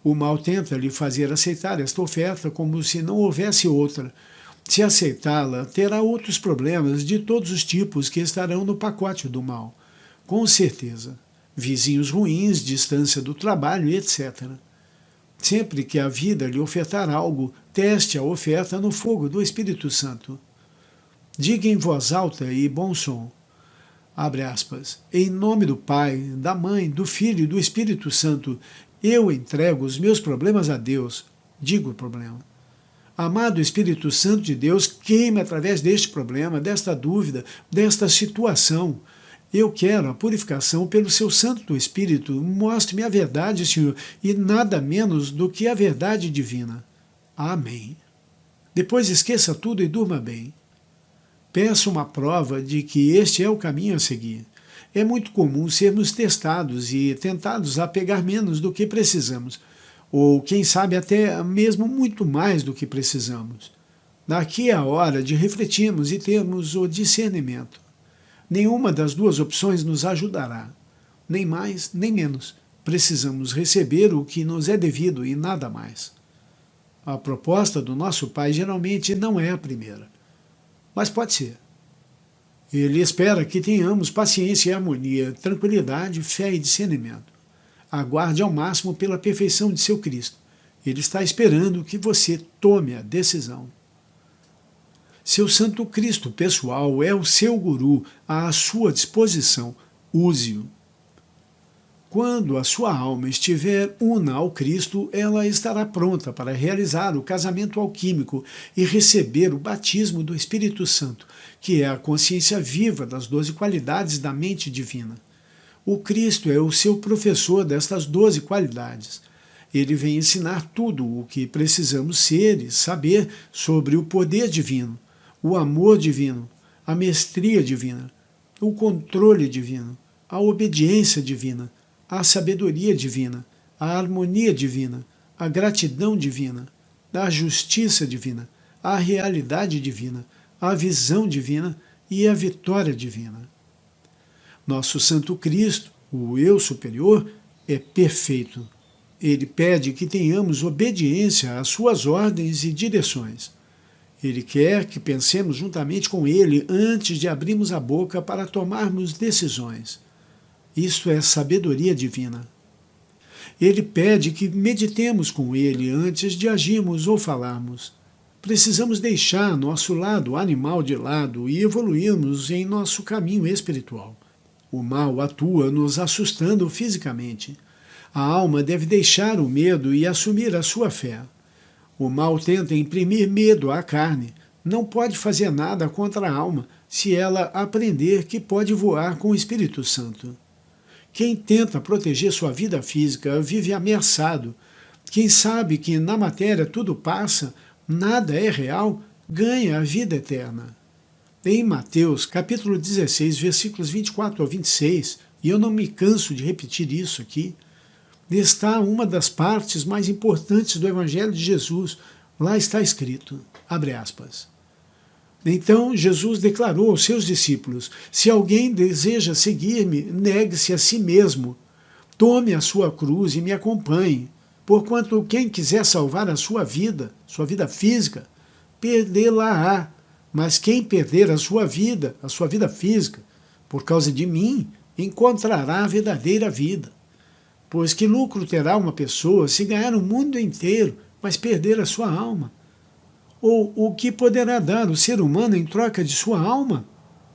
O mal tenta lhe fazer aceitar esta oferta como se não houvesse outra. Se aceitá-la, terá outros problemas de todos os tipos que estarão no pacote do mal. Com certeza. Vizinhos ruins, distância do trabalho, etc. Sempre que a vida lhe ofertar algo, teste a oferta no fogo do Espírito Santo. Diga em voz alta e bom som. Abre aspas. Em nome do Pai, da Mãe, do Filho e do Espírito Santo, eu entrego os meus problemas a Deus. Digo o problema. Amado Espírito Santo de Deus, queime através deste problema, desta dúvida, desta situação. Eu quero a purificação pelo seu Santo Espírito. Mostre-me a verdade, Senhor, e nada menos do que a verdade divina. Amém. Depois esqueça tudo e durma bem. Peço uma prova de que este é o caminho a seguir. É muito comum sermos testados e tentados a pegar menos do que precisamos, ou quem sabe até mesmo muito mais do que precisamos. Daqui é a hora de refletirmos e termos o discernimento. Nenhuma das duas opções nos ajudará, nem mais nem menos. Precisamos receber o que nos é devido e nada mais. A proposta do nosso Pai geralmente não é a primeira, mas pode ser. Ele espera que tenhamos paciência e harmonia, tranquilidade, fé e discernimento. Aguarde ao máximo pela perfeição de seu Cristo. Ele está esperando que você tome a decisão. Seu Santo Cristo pessoal é o seu guru à sua disposição. Use-o. Quando a sua alma estiver una ao Cristo, ela estará pronta para realizar o casamento alquímico e receber o batismo do Espírito Santo, que é a consciência viva das 12 qualidades da mente divina. O Cristo é o seu professor destas 12 qualidades. Ele vem ensinar tudo o que precisamos ser e saber sobre o poder divino, o amor divino, a mestria divina, o controle divino, a obediência divina, a sabedoria divina, a harmonia divina, a gratidão divina, a justiça divina, a realidade divina, a visão divina e a vitória divina. Nosso Santo Cristo, o Eu Superior, é perfeito. Ele pede que tenhamos obediência às suas ordens e direções. Ele quer que pensemos juntamente com ele antes de abrirmos a boca para tomarmos decisões. Isto é sabedoria divina. Ele pede que meditemos com ele antes de agirmos ou falarmos. Precisamos deixar nosso lado animal de lado e evoluirmos em nosso caminho espiritual. O mal atua nos assustando fisicamente. A alma deve deixar o medo e assumir a sua fé. O mal tenta imprimir medo à carne. Não pode fazer nada contra a alma se ela aprender que pode voar com o Espírito Santo. Quem tenta proteger sua vida física vive ameaçado. Quem sabe que na matéria tudo passa, nada é real, ganha a vida eterna. Em Mateus, capítulo 16, versículos 24 ao 26, e eu não me canso de repetir isso aqui, está uma das partes mais importantes do Evangelho de Jesus. Lá está escrito, abre aspas. Então Jesus declarou aos seus discípulos: se alguém deseja seguir-me, negue-se a si mesmo, tome a sua cruz e me acompanhe, porquanto quem quiser salvar a sua vida física, perdê-la-á, mas quem perder a sua vida física, por causa de mim, encontrará a verdadeira vida. Pois que lucro terá uma pessoa se ganhar o mundo inteiro, mas perder a sua alma? Ou o que poderá dar o ser humano em troca de sua alma?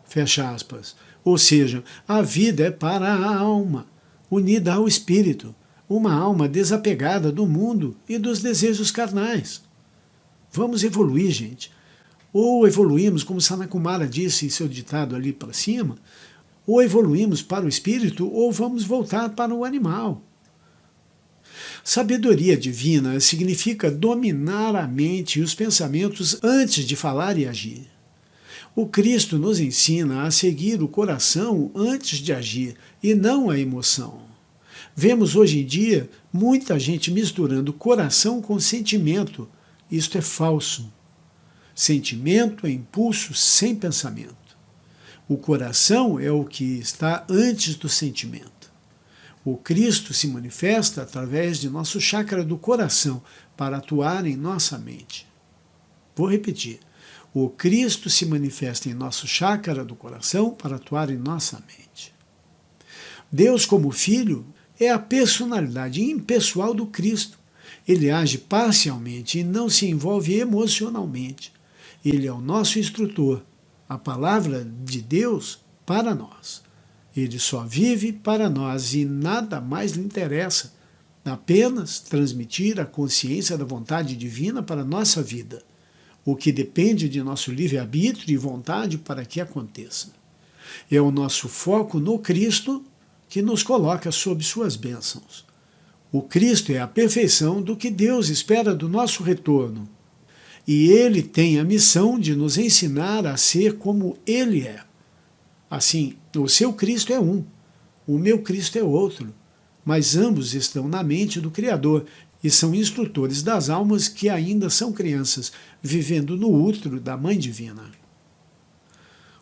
Fecha aspas. Ou seja, a vida é para a alma, unida ao espírito, uma alma desapegada do mundo e dos desejos carnais. Vamos evoluir, gente. Ou evoluímos, como Sanakumara disse em seu ditado ali para cima, ou evoluímos para o espírito, ou vamos voltar para o animal. Sabedoria divina significa dominar a mente e os pensamentos antes de falar e agir. O Cristo nos ensina a seguir o coração antes de agir e não a emoção. Vemos hoje em dia muita gente misturando coração com sentimento. Isto é falso. Sentimento é impulso sem pensamento. O coração é o que está antes do sentimento. O Cristo se manifesta através de nosso chakra do coração para atuar em nossa mente. Vou repetir. O Cristo se manifesta em nosso chakra do coração para atuar em nossa mente. Deus, como Filho, é a personalidade impessoal do Cristo. Ele age parcialmente e não se envolve emocionalmente. Ele é o nosso instrutor, a palavra de Deus para nós. Ele só vive para nós e nada mais lhe interessa, apenas transmitir a consciência da vontade divina para a nossa vida, o que depende de nosso livre-arbítrio e vontade para que aconteça. É o nosso foco no Cristo que nos coloca sob suas bênçãos. O Cristo é a perfeição do que Deus espera do nosso retorno. E Ele tem a missão de nos ensinar a ser como Ele é. Assim, o seu Cristo é um, o meu Cristo é outro, mas ambos estão na mente do Criador e são instrutores das almas que ainda são crianças, vivendo no útero da Mãe Divina.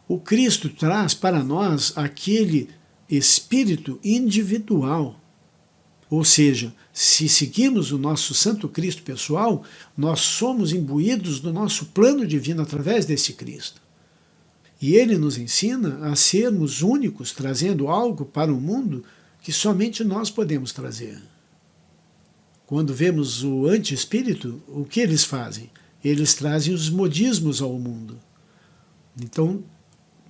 O Cristo traz para nós aquele espírito individual. Ou seja, se seguirmos o nosso Santo Cristo pessoal, nós somos imbuídos do nosso plano divino através desse Cristo. E ele nos ensina a sermos únicos, trazendo algo para o mundo que somente nós podemos trazer. Quando vemos o anti-espírito, o que eles fazem? Eles trazem os modismos ao mundo. Então,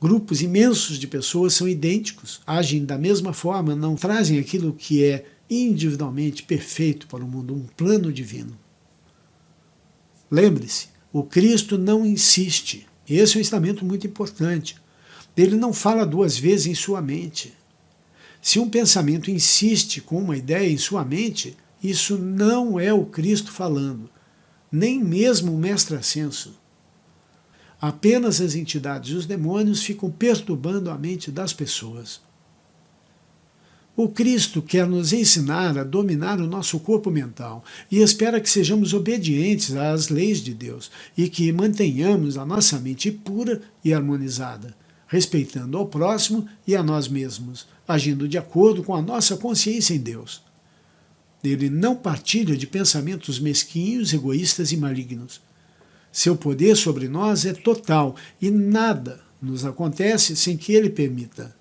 grupos imensos de pessoas são idênticos, agem da mesma forma, não trazem aquilo que é individualmente perfeito para o mundo, um plano divino. Lembre-se, o Cristo não insiste. Esse é um ensinamento muito importante. Ele não fala duas vezes em sua mente. Se um pensamento insiste com uma ideia em sua mente, isso não é o Cristo falando, nem mesmo o mestre ascenso. Apenas as entidades e os demônios ficam perturbando a mente das pessoas. O Cristo quer nos ensinar a dominar o nosso corpo mental e espera que sejamos obedientes às leis de Deus e que mantenhamos a nossa mente pura e harmonizada, respeitando ao próximo e a nós mesmos, agindo de acordo com a nossa consciência em Deus. Ele não partilha de pensamentos mesquinhos, egoístas e malignos. Seu poder sobre nós é total e nada nos acontece sem que ele permita.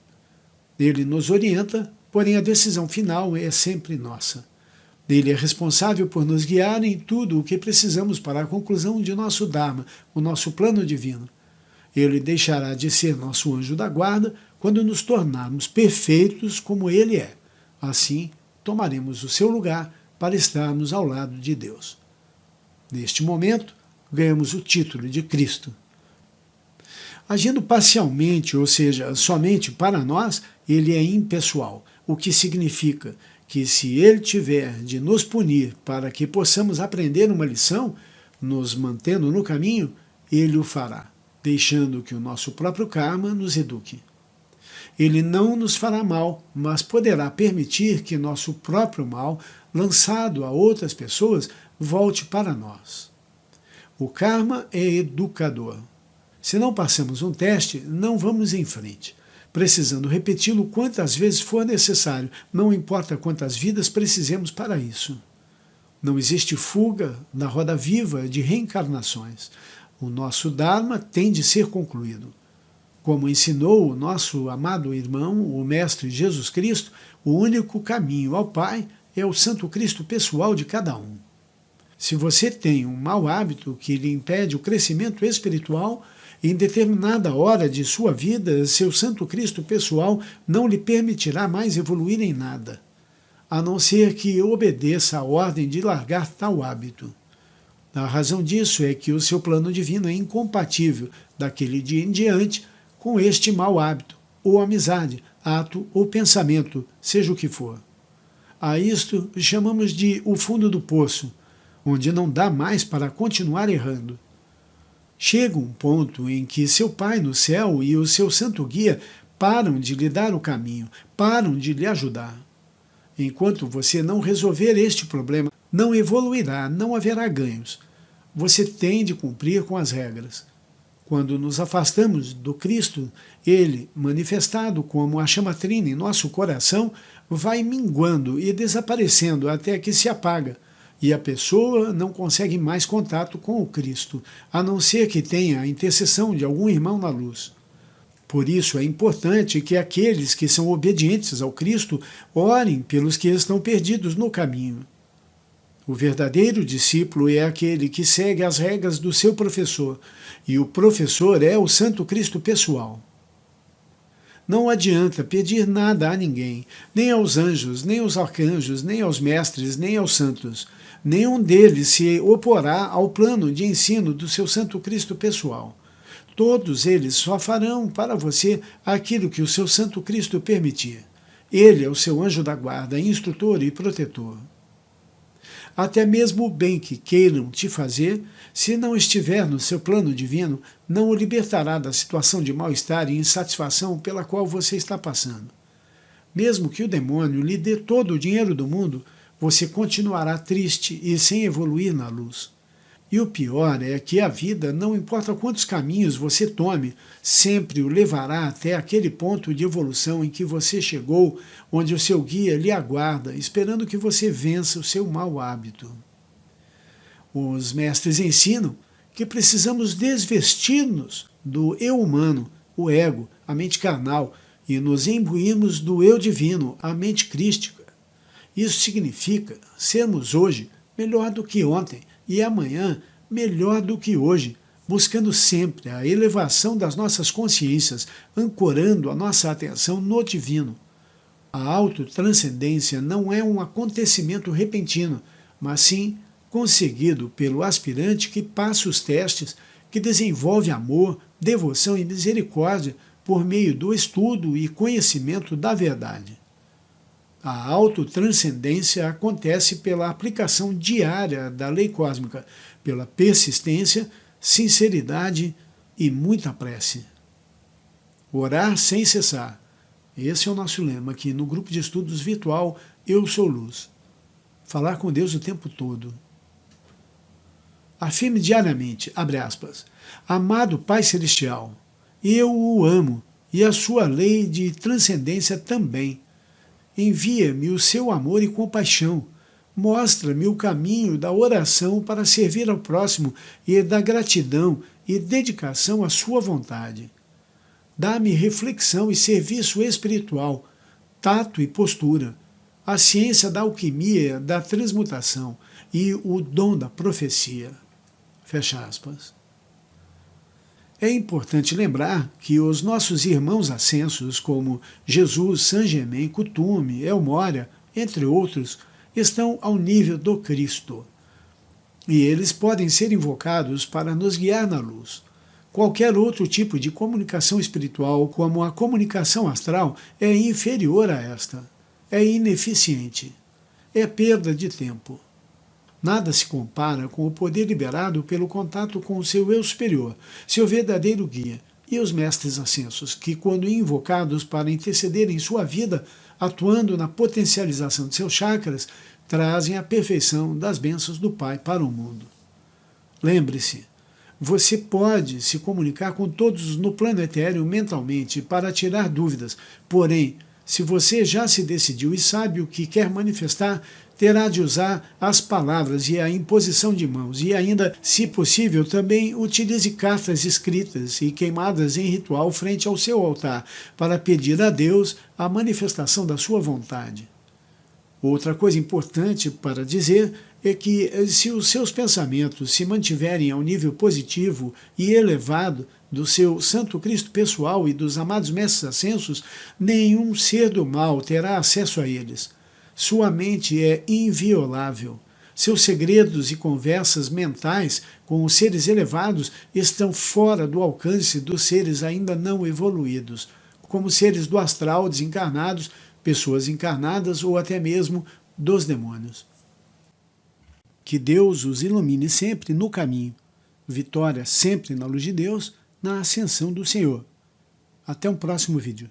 Ele nos orienta, porém a decisão final é sempre nossa. Ele é responsável por nos guiar em tudo o que precisamos para a conclusão de nosso Dharma, o nosso plano divino. Ele deixará de ser nosso anjo da guarda quando nos tornarmos perfeitos como ele é. Assim, tomaremos o seu lugar para estarmos ao lado de Deus. Neste momento, ganhamos o título de Cristo. Agindo parcialmente, ou seja, somente para nós, ele é impessoal, o que significa que se ele tiver de nos punir para que possamos aprender uma lição, nos mantendo no caminho, ele o fará, deixando que o nosso próprio karma nos eduque. Ele não nos fará mal, mas poderá permitir que nosso próprio mal, lançado a outras pessoas, volte para nós. O karma é educador. Se não passamos um teste, não vamos em frente, precisando repeti-lo quantas vezes for necessário, não importa quantas vidas precisemos para isso. Não existe fuga na roda viva de reencarnações. O nosso Dharma tem de ser concluído. Como ensinou o nosso amado irmão, o Mestre Jesus Cristo, o único caminho ao Pai é o Santo Cristo pessoal de cada um. Se você tem um mau hábito que lhe impede o crescimento espiritual, em determinada hora de sua vida, seu Santo Cristo pessoal não lhe permitirá mais evoluir em nada, a não ser que obedeça a ordem de largar tal hábito. A razão disso é que o seu plano divino é incompatível, daquele dia em diante, com este mau hábito, ou amizade, ato ou pensamento, seja o que for. A isto chamamos de o fundo do poço, onde não dá mais para continuar errando. Chega um ponto em que seu Pai no céu e o seu santo guia param de lhe dar o caminho, param de lhe ajudar. Enquanto você não resolver este problema, não evoluirá, não haverá ganhos. Você tem de cumprir com as regras. Quando nos afastamos do Cristo, ele, manifestado como a chama trina em nosso coração, vai minguando e desaparecendo até que se apaga, e a pessoa não consegue mais contato com o Cristo, a não ser que tenha a intercessão de algum irmão na luz. Por isso é importante que aqueles que são obedientes ao Cristo orem pelos que estão perdidos no caminho. O verdadeiro discípulo é aquele que segue as regras do seu professor, e o professor é o Santo Cristo pessoal. Não adianta pedir nada a ninguém, nem aos anjos, nem aos arcanjos, nem aos mestres, nem aos santos. Nenhum deles se oporá ao plano de ensino do seu Santo Cristo pessoal. todos eles só farão para você aquilo que o seu Santo Cristo permitir. Ele é o seu anjo da guarda, instrutor e protetor. Até mesmo o bem que queiram te fazer, se não estiver no seu plano divino, não o libertará da situação de mal-estar e insatisfação pela qual você está passando. Mesmo que o demônio lhe dê todo o dinheiro do mundo, você continuará triste e sem evoluir na luz. E o pior é que a vida, não importa quantos caminhos você tome, sempre o levará até aquele ponto de evolução em que você chegou, onde o seu guia lhe aguarda, esperando que você vença o seu mau hábito. Os mestres ensinam que precisamos desvestir-nos do eu humano, o ego, a mente carnal, e nos imbuirmos do eu divino, a mente crística. Isso significa sermos hoje melhor do que ontem e amanhã melhor do que hoje, buscando sempre a elevação das nossas consciências, ancorando a nossa atenção no divino. A autotranscendência não é um acontecimento repentino, mas sim conseguido pelo aspirante que passa os testes, que desenvolve amor, devoção e misericórdia por meio do estudo e conhecimento da verdade. A autotranscendência acontece pela aplicação diária da lei cósmica, pela persistência, sinceridade e muita prece. Orar sem cessar. Esse é o nosso lema aqui no grupo de estudos virtual Eu Sou Luz. Falar com Deus o tempo todo. Afirme diariamente, abre aspas, amado Pai Celestial, eu o amo e a sua lei de transcendência também. Envia-me o seu amor e compaixão. Mostra-me o caminho da oração para servir ao próximo e da gratidão e dedicação à sua vontade. Dá-me reflexão e serviço espiritual, tato e postura, a ciência da alquimia, da transmutação e o dom da profecia. Fecha aspas. É importante lembrar que os nossos irmãos ascensos, como Jesus, Saint Germain, Kuthumi, El Morya, entre outros, estão ao nível do Cristo. E eles podem ser invocados para nos guiar na luz. Qualquer outro tipo de comunicação espiritual, como a comunicação astral, é inferior a esta. É ineficiente. É perda de tempo. Nada se compara com o poder liberado pelo contato com o seu eu superior, seu verdadeiro guia, e os mestres ascensos, que, quando invocados para interceder em sua vida, atuando na potencialização de seus chakras, trazem a perfeição das bênçãos do Pai para o mundo. Lembre-se, você pode se comunicar com todos no plano etéreo mentalmente para tirar dúvidas, porém, se você já se decidiu e sabe o que quer manifestar, terá de usar as palavras e a imposição de mãos, e ainda, se possível, também utilize cartas escritas e queimadas em ritual frente ao seu altar, para pedir a Deus a manifestação da sua vontade. Outra coisa importante para dizer é que, se os seus pensamentos se mantiverem ao nível positivo e elevado do seu Santo Cristo pessoal e dos amados mestres ascensos, nenhum ser do mal terá acesso a eles. Sua mente é inviolável. Seus segredos e conversas mentais com os seres elevados estão fora do alcance dos seres ainda não evoluídos, como seres do astral desencarnados, pessoas encarnadas ou até mesmo dos demônios. Que Deus os ilumine sempre no caminho. Vitória sempre na luz de Deus, na ascensão do Senhor. Até um próximo vídeo.